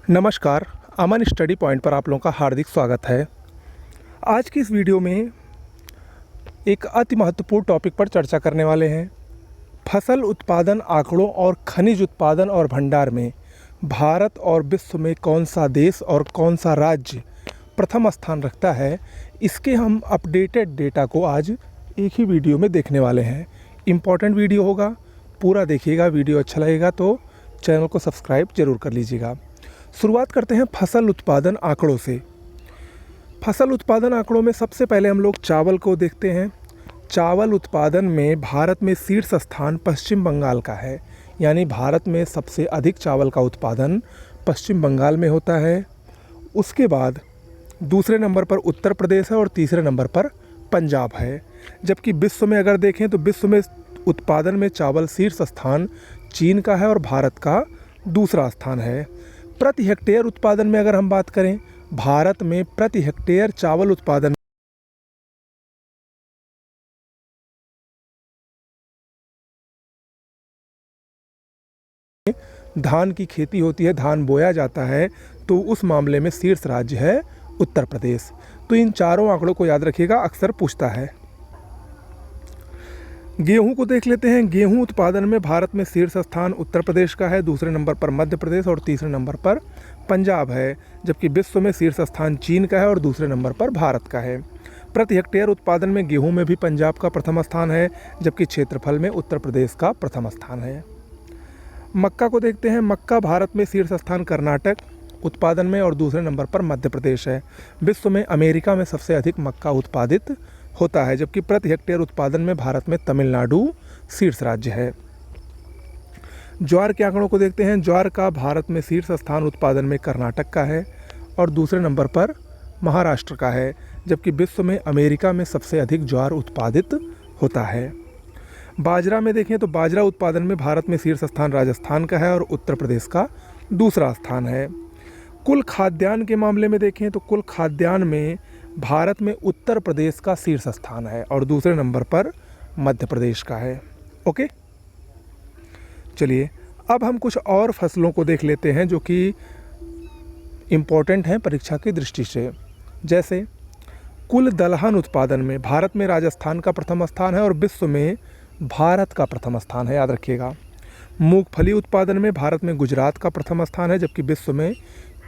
नमस्कार, अमन study point पर आप लोगों का हार्दिक स्वागत है। आज की इस वीडियो में एक अति महत्वपूर्ण टॉपिक पर चर्चा करने वाले हैं। फसल उत्पादन आंकड़ों और खनिज उत्पादन और भंडार में भारत और विश्व में कौन सा देश और कौन सा राज्य प्रथम स्थान रखता है, इसके हम अपडेटेड डेटा को आज एक ही वीडियो में देखने वाले हैं। इम्पॉर्टेंट वीडियो होगा, पूरा देखिएगा। वीडियो अच्छा लगेगा तो चैनल को सब्सक्राइब जरूर कर लीजिएगा। शुरुआत करते हैं फसल उत्पादन आंकड़ों से। फसल उत्पादन आंकड़ों में सबसे पहले हम लोग चावल को देखते हैं। चावल उत्पादन में भारत में शीर्ष स्थान पश्चिम बंगाल का है, यानी भारत में सबसे अधिक चावल का उत्पादन पश्चिम बंगाल में होता है। उसके बाद दूसरे नंबर पर उत्तर प्रदेश है और तीसरे नंबर पर पंजाब है। जबकि विश्व में अगर देखें तो विश्व में उत्पादन में चावल शीर्ष स्थान चीन का है और भारत का दूसरा स्थान है। प्रति हेक्टेयर उत्पादन में अगर हम बात करें, भारत में प्रति हेक्टेयर चावल उत्पादन धान की खेती होती है, धान बोया जाता है, तो उस मामले में शीर्ष राज्य है उत्तर प्रदेश। तो इन चारों आंकड़ों को याद रखिएगा, अक्सर पूछता है। गेहूं को देख लेते हैं। गेहूं उत्पादन में भारत में शीर्ष स्थान उत्तर प्रदेश का है, दूसरे नंबर पर मध्य प्रदेश और तीसरे नंबर पर पंजाब है। जबकि विश्व में शीर्ष स्थान चीन का है और दूसरे नंबर पर भारत का है। प्रति हेक्टेयर उत्पादन में गेहूं में भी पंजाब का प्रथम स्थान है, जबकि क्षेत्रफल में उत्तर प्रदेश का प्रथम स्थान है। मक्का को देखते हैं। मक्का भारत में शीर्ष स्थान कर्नाटक उत्पादन में और दूसरे नंबर पर मध्य प्रदेश है। विश्व में अमेरिका में सबसे अधिक मक्का उत्पादित होता है, जबकि प्रति हेक्टेयर उत्पादन में भारत में तमिलनाडु शीर्ष राज्य है। ज्वार के आंकड़ों को देखते हैं। ज्वार का भारत में शीर्ष स्थान उत्पादन में कर्नाटक का है और दूसरे नंबर पर महाराष्ट्र का है, जबकि विश्व में अमेरिका में सबसे अधिक ज्वार उत्पादित होता है। बाजरा में देखें तो बाजरा उत्पादन में भारत में शीर्ष स्थान राजस्थान का है और उत्तर प्रदेश का दूसरा स्थान है। कुल खाद्यान्न के मामले में देखें तो कुल खाद्यान्न में भारत में उत्तर प्रदेश का शीर्ष स्थान है और दूसरे नंबर पर मध्य प्रदेश का है। ओके, चलिए अब हम कुछ और फसलों को देख लेते हैं जो कि इम्पोर्टेंट हैं परीक्षा की दृष्टि से। जैसे कुल दलहन उत्पादन में भारत में राजस्थान का प्रथम स्थान है और विश्व में भारत का प्रथम स्थान है, याद रखिएगा। मूंगफली उत्पादन में भारत में गुजरात का प्रथम स्थान है, जबकि विश्व में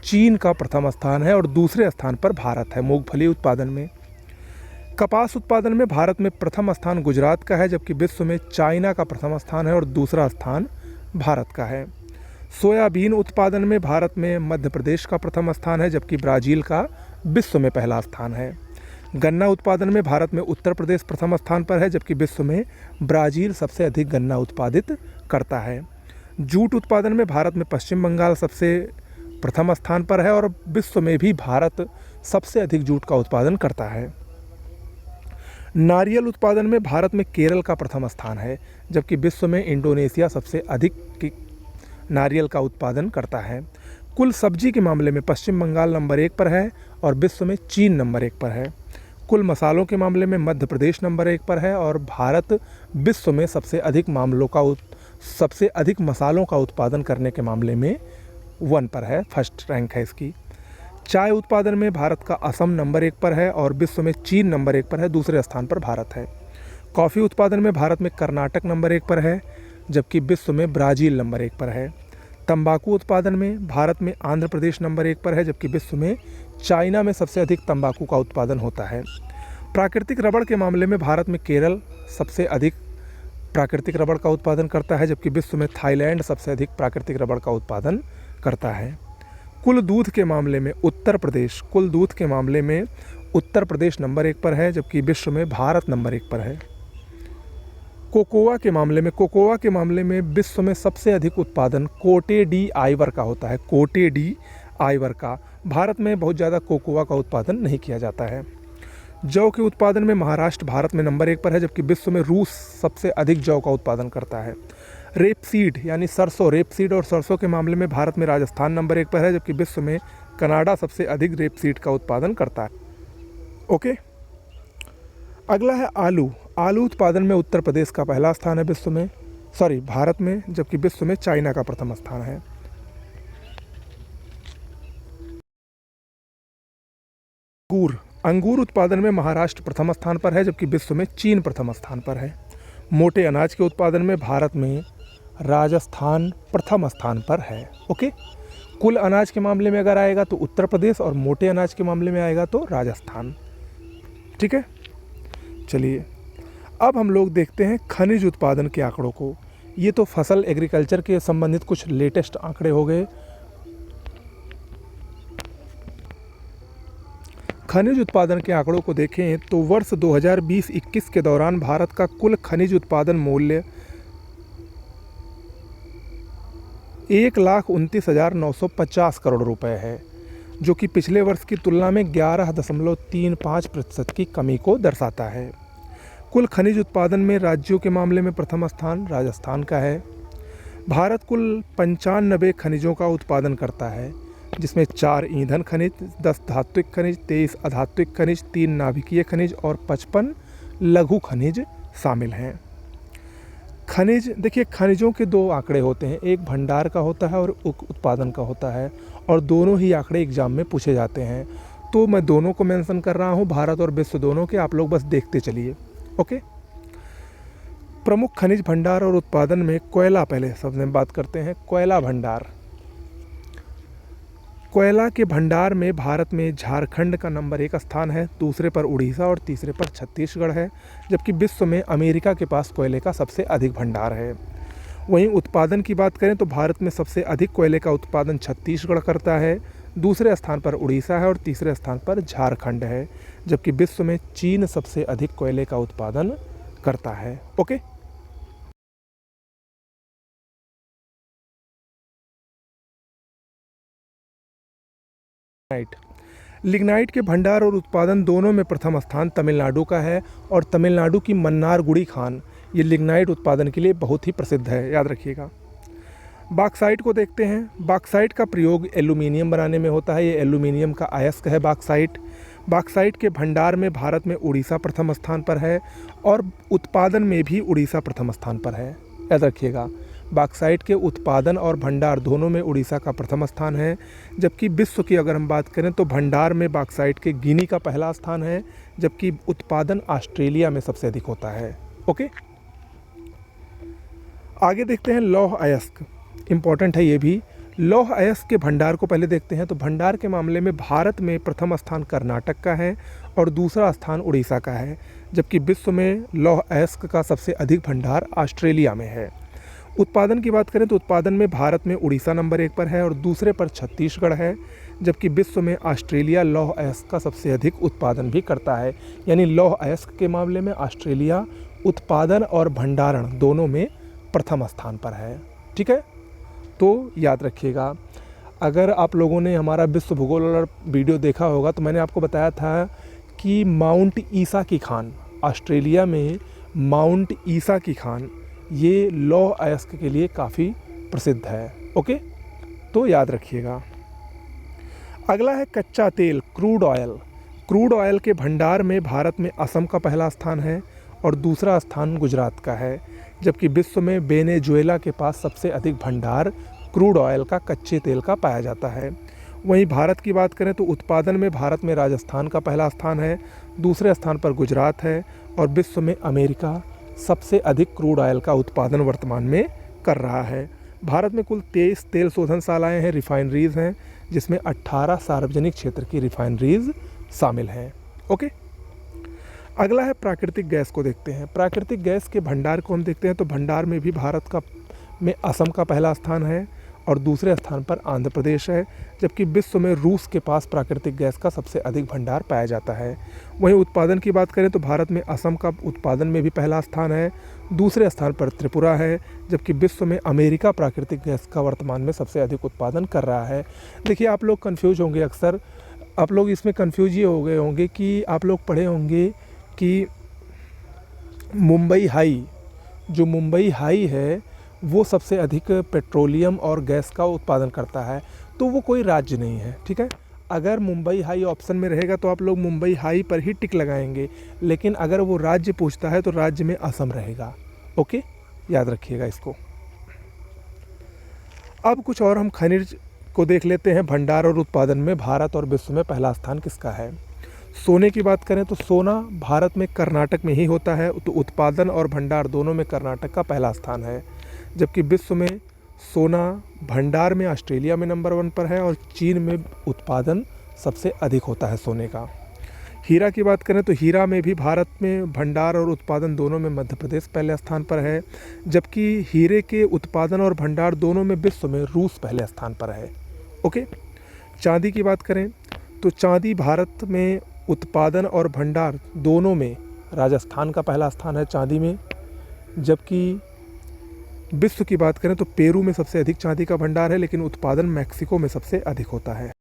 चीन का प्रथम स्थान है और दूसरे स्थान पर भारत है मूंगफली उत्पादन में। कपास उत्पादन में भारत में प्रथम स्थान गुजरात का है, जबकि विश्व में चाइना का प्रथम स्थान है और दूसरा स्थान भारत का है। सोयाबीन उत्पादन में भारत में मध्य प्रदेश का प्रथम स्थान है, जबकि ब्राज़ील का विश्व में पहला स्थान है। गन्ना उत्पादन में भारत में उत्तर प्रदेश प्रथम स्थान पर है, जबकि विश्व में ब्राज़ील सबसे अधिक गन्ना उत्पादित करता है। जूट उत्पादन में भारत में पश्चिम बंगाल सबसे प्रथम स्थान पर है और विश्व में भी भारत सबसे अधिक जूट का उत्पादन करता है। नारियल उत्पादन में भारत में केरल का प्रथम स्थान है, जबकि विश्व में इंडोनेशिया सबसे अधिक नारियल का उत्पादन करता है। कुल सब्जी के मामले में पश्चिम बंगाल नंबर 1 पर है और विश्व में चीन नंबर 1 पर है। कुल मसालों के मामले में मध्य प्रदेश नंबर 1 पर है और भारत विश्व में सबसे अधिक मसालों का उत्पादन करने के मामले में 1 पर है, फर्स्ट रैंक है इसकी। चाय उत्पादन में भारत का असम नंबर 1 पर है और विश्व में चीन नंबर 1 पर है, दूसरे स्थान पर भारत है। कॉफ़ी उत्पादन में भारत में कर्नाटक नंबर 1 पर है, जबकि विश्व में ब्राज़ील नंबर 1 पर है। तंबाकू उत्पादन में भारत में आंध्र प्रदेश नंबर 1 पर है, जबकि विश्व में चाइना में सबसे अधिक तंबाकू का उत्पादन होता है। प्राकृतिक रबड़ के मामले में भारत में केरल सबसे अधिक प्राकृतिक रबड़ का उत्पादन करता है, जबकि विश्व में थाईलैंड सबसे अधिक प्राकृतिक रबड़ का उत्पादन करता है। कुल दूध के मामले में उत्तर प्रदेश नंबर 1 पर है, जबकि विश्व में भारत नंबर 1 पर है। कोकोआ के मामले में विश्व में सबसे अधिक उत्पादन कोटे डी आइवर का होता है। कोटे डी आइवर का भारत में बहुत ज़्यादा कोकोआ का उत्पादन नहीं किया जाता है। जौ के उत्पादन में महाराष्ट्र भारत में नंबर 1 पर है, जबकि विश्व में रूस सबसे अधिक जौ का उत्पादन करता है। रेपसीड यानी रेपसीड और सरसों के मामले में भारत में राजस्थान नंबर 1 पर है, जबकि विश्व में कनाडा सबसे अधिक रेपसीड का उत्पादन करता है। ओके, अगला है आलू। आलू उत्पादन में उत्तर प्रदेश का पहला स्थान है भारत में, जबकि विश्व में चाइना का प्रथम स्थान है। अंगूर उत्पादन में महाराष्ट्र प्रथम स्थान पर है, जबकि विश्व में चीन प्रथम स्थान पर है। मोटे अनाज के उत्पादन में भारत में राजस्थान प्रथम स्थान पर है। ओके, कुल अनाज के मामले में अगर आएगा तो उत्तर प्रदेश, और मोटे अनाज के मामले में आएगा तो राजस्थान। ठीक है, चलिए अब हम लोग देखते हैं खनिज उत्पादन के आंकड़ों को। ये तो फसल एग्रीकल्चर के संबंधित कुछ लेटेस्ट आंकड़े हो गए। खनिज उत्पादन के आंकड़ों को देखें तो वर्ष 2020-21 के दौरान भारत का कुल खनिज उत्पादन मूल्य 1,29,950 करोड़ रुपए है, जो कि पिछले वर्ष की तुलना में 11.35% की कमी को दर्शाता है। कुल खनिज उत्पादन में राज्यों के मामले में प्रथम स्थान राजस्थान का है। भारत कुल 95 खनिजों का उत्पादन करता है, जिसमें 4 ईंधन खनिज, 10 धात्विक खनिज, 23 अधात्विक खनिज, 3 नाभिकीय खनिज और 55 लघु खनिज शामिल हैं। खनिज देखिए, खनिजों के 2 आंकड़े होते हैं, एक भंडार का होता है और उत्पादन का होता है, और दोनों ही आंकड़े एग्जाम में पूछे जाते हैं। तो मैं दोनों को मेंशन कर रहा हूँ, भारत और विश्व दोनों के, आप लोग बस देखते चलिए। ओके, प्रमुख खनिज भंडार और उत्पादन में कोयला, पहले सबसे बात करते हैं कोयला भंडार। कोयला के भंडार में भारत में झारखंड का नंबर 1 स्थान है, दूसरे पर उड़ीसा और तीसरे पर छत्तीसगढ़ है, जबकि विश्व में अमेरिका के पास कोयले का सबसे अधिक भंडार है। वहीं उत्पादन की बात करें तो भारत में सबसे अधिक कोयले का उत्पादन छत्तीसगढ़ करता है, दूसरे स्थान पर उड़ीसा है और तीसरे स्थान पर झारखंड है, जबकि विश्व में चीन सबसे अधिक कोयले का उत्पादन करता है। ओके, लिग्नाइट के भंडार और उत्पादन दोनों में प्रथम स्थान तमिलनाडु का है, और तमिलनाडु की मन्नारगुड़ी खान ये लिग्नाइट उत्पादन के लिए बहुत ही प्रसिद्ध है, याद रखिएगा। बॉक्साइट को देखते हैं। बॉक्साइट का प्रयोग एल्यूमिनियम बनाने में होता है, ये एल्यूमिनियम का अयस्क है बॉक्साइट। बॉक्साइट के भंडार में भारत में उड़ीसा प्रथम स्थान पर है, और उत्पादन में भी उड़ीसा प्रथम स्थान पर है, याद रखिएगा। बॉक्साइट के उत्पादन और भंडार दोनों में उड़ीसा का प्रथम स्थान है, जबकि विश्व की अगर हम बात करें तो भंडार में बॉक्साइट के गिनी का पहला स्थान है, जबकि उत्पादन ऑस्ट्रेलिया में सबसे अधिक होता है। ओके, आगे देखते हैं लौह अयस्क, इम्पॉर्टेंट है ये भी। लौह अयस्क के भंडार को पहले देखते हैं। तो भंडार के मामले में भारत में प्रथम स्थान कर्नाटक का है और दूसरा स्थान उड़ीसा का है, जबकि विश्व में लौह अयस्क का सबसे अधिक भंडार ऑस्ट्रेलिया में है। उत्पादन की बात करें तो उत्पादन में भारत में उड़ीसा नंबर 1 पर है और दूसरे पर छत्तीसगढ़ है, जबकि विश्व में ऑस्ट्रेलिया लौह अयस्क का सबसे अधिक उत्पादन भी करता है। यानी लौह अयस्क के मामले में ऑस्ट्रेलिया उत्पादन और भंडारण दोनों में प्रथम स्थान पर है। ठीक है, तो याद रखिएगा। अगर आप लोगों ने हमारा विश्व भूगोल वाला वीडियो देखा होगा तो मैंने आपको बताया था कि माउंट ईसा की खान, ऑस्ट्रेलिया में माउंट ईसा की खान, ये लौह अयस्क के लिए काफ़ी प्रसिद्ध है। ओके, तो याद रखिएगा। अगला है कच्चा तेल, क्रूड ऑयल। क्रूड ऑयल के भंडार में भारत में असम का पहला स्थान है और दूसरा स्थान गुजरात का है, जबकि विश्व में वेनेजुएला के पास सबसे अधिक भंडार क्रूड ऑयल का, कच्चे तेल का पाया जाता है। वहीं भारत की बात करें तो उत्पादन में भारत में राजस्थान का पहला स्थान है, दूसरे स्थान पर गुजरात है और विश्व में अमेरिका सबसे अधिक क्रूड ऑयल का उत्पादन वर्तमान में कर रहा है। भारत में कुल 23 तेल शोधनशालाएँ हैं, रिफाइनरीज़ हैं, जिसमें 18 सार्वजनिक क्षेत्र की रिफाइनरीज़ शामिल हैं। ओके, अगला है प्राकृतिक गैस को देखते हैं। प्राकृतिक गैस के भंडार को हम देखते हैं तो भंडार में भी भारत का में असम का पहला स्थान है और दूसरे स्थान पर आंध्र प्रदेश है, जबकि विश्व में रूस के पास प्राकृतिक गैस का सबसे अधिक भंडार पाया जाता है। वहीं उत्पादन की बात करें तो भारत में असम का उत्पादन में भी पहला स्थान है, दूसरे स्थान पर त्रिपुरा है, जबकि विश्व में अमेरिका प्राकृतिक गैस का वर्तमान में सबसे अधिक उत्पादन कर रहा है। देखिए, आप लोग कन्फ्यूज होंगे, अक्सर आप लोग इसमें कन्फ्यूज ये हो गए होंगे कि आप लोग पढ़े होंगे कि मुंबई हाई, जो मुंबई हाई है वो सबसे अधिक पेट्रोलियम और गैस का उत्पादन करता है, तो वो कोई राज्य नहीं है। ठीक है, अगर मुंबई हाई ऑप्शन में रहेगा तो आप लोग मुंबई हाई पर ही टिक लगाएंगे, लेकिन अगर वो राज्य पूछता है तो राज्य में असम रहेगा। ओके, याद रखिएगा इसको। अब कुछ और हम खनिज को देख लेते हैं। भंडार और उत्पादन में भारत और विश्व में पहला स्थान किसका है। सोने की बात करें तो सोना भारत में कर्नाटक में ही होता है, तो उत्पादन और भंडार दोनों में कर्नाटक का पहला स्थान है। जबकि विश्व में सोना भंडार में ऑस्ट्रेलिया में नंबर 1 पर है और चीन में उत्पादन सबसे अधिक होता है सोने का। हीरा की बात करें तो हीरा में भी भारत में भंडार और उत्पादन दोनों में मध्य प्रदेश पहले स्थान पर है, जबकि हीरे के उत्पादन और भंडार दोनों में विश्व में रूस पहले स्थान पर है। ओके। चांदी की बात करें तो चांदी भारत में उत्पादन और भंडार दोनों में राजस्थान का पहला स्थान है चांदी में। जबकि विश्व की बात करें तो पेरू में सबसे अधिक चांदी का भंडार है, लेकिन उत्पादन मैक्सिको में सबसे अधिक होता है।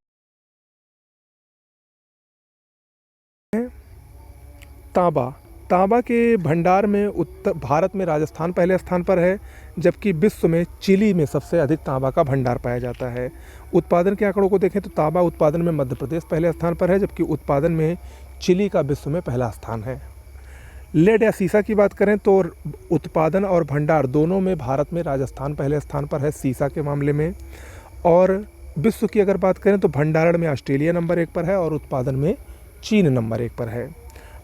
तांबा के भंडार में उत्तर भारत में राजस्थान पहले स्थान पर है, जबकि विश्व में चिली में सबसे अधिक तांबा का भंडार पाया जाता है। उत्पादन के आंकड़ों को देखें तो तांबा उत्पादन में मध्य प्रदेश पहले स्थान पर है, जबकि उत्पादन में चिली का विश्व में पहला स्थान है। लेड या सीसा की बात करें तो उत्पादन और भंडार दोनों में भारत में राजस्थान पहले स्थान पर है सीसा के मामले में। और विश्व की अगर बात करें तो भंडारण में ऑस्ट्रेलिया नंबर 1 पर है और उत्पादन में चीन नंबर 1 पर है।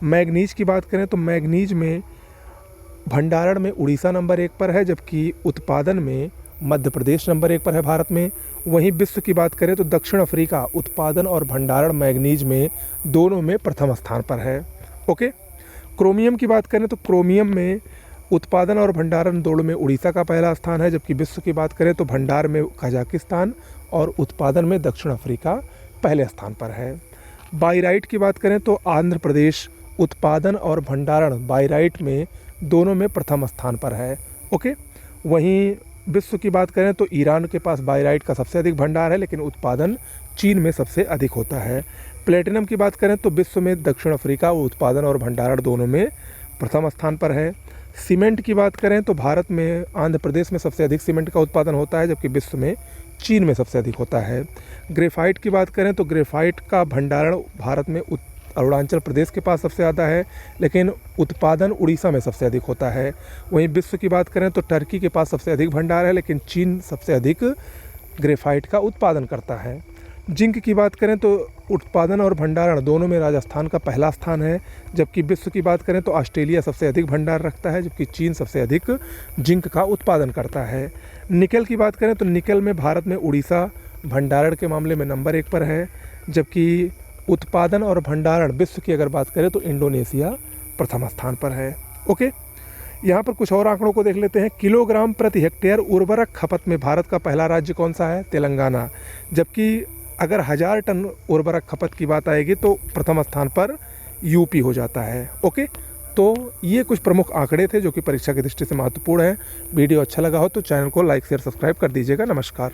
मैग्नीज की बात करें तो मैग्नीज में भंडारण में उड़ीसा नंबर 1 पर है, जबकि उत्पादन में मध्य प्रदेश नंबर 1 पर है भारत में। वहीं विश्व की बात करें तो दक्षिण अफ्रीका उत्पादन और भंडारण मैग्नीज में दोनों में प्रथम स्थान पर है। ओके। क्रोमियम की बात करें तो क्रोमियम में उत्पादन और भंडारण दोनों में उड़ीसा का पहला स्थान है, जबकि विश्व की बात करें तो भंडार में कजाकिस्तान और उत्पादन में दक्षिण अफ्रीका पहले स्थान पर है। बाइराइट की बात करें तो आंध्र प्रदेश उत्पादन और भंडारण बाइराइट में दोनों में प्रथम स्थान पर है। ओके। वहीं विश्व की बात करें तो ईरान के पास बाइराइट का सबसे अधिक भंडार है, लेकिन उत्पादन चीन में सबसे अधिक होता है। प्लेटिनम की बात करें तो विश्व में दक्षिण अफ्रीका उत्पादन और भंडारण दोनों में प्रथम स्थान पर है। सीमेंट की बात करें तो भारत में आंध्र प्रदेश में सबसे अधिक सीमेंट का उत्पादन होता है, जबकि विश्व में चीन में सबसे अधिक होता है। ग्रेफाइट की बात करें तो ग्रेफाइट का भंडारण भारत में अरुणाचल प्रदेश के पास सबसे ज़्यादा है, लेकिन उत्पादन उड़ीसा में सबसे अधिक होता है। वहीं विश्व की बात करें तो टर्की के पास सबसे अधिक भंडार है, लेकिन चीन सबसे अधिक ग्रेफाइट का उत्पादन करता है। जिंक की बात करें तो उत्पादन और भंडारण दोनों में राजस्थान का पहला स्थान है, जबकि विश्व की बात करें तो ऑस्ट्रेलिया सबसे अधिक भंडार रखता है, जबकि चीन सबसे अधिक जिंक का उत्पादन करता है। निकल की बात करें तो निकल में भारत में उड़ीसा भंडारण के मामले में नंबर 1 पर है, जबकि उत्पादन और भंडारण विश्व की अगर बात करें तो इंडोनेशिया प्रथम स्थान पर है। ओके। यहाँ पर कुछ और आंकड़ों को देख लेते हैं। किलोग्राम प्रति हेक्टेयर उर्वरक खपत में भारत का पहला राज्य कौन सा है? तेलंगाना। जबकि अगर 1000 टन उर्वरक खपत की बात आएगी तो प्रथम स्थान पर यूपी हो जाता है। ओके। तो ये कुछ प्रमुख आंकड़े थे जो कि परीक्षा की दृष्टि से महत्वपूर्ण हैं। वीडियो अच्छा लगा हो तो चैनल को लाइक शेयर सब्सक्राइब कर दीजिएगा। नमस्कार।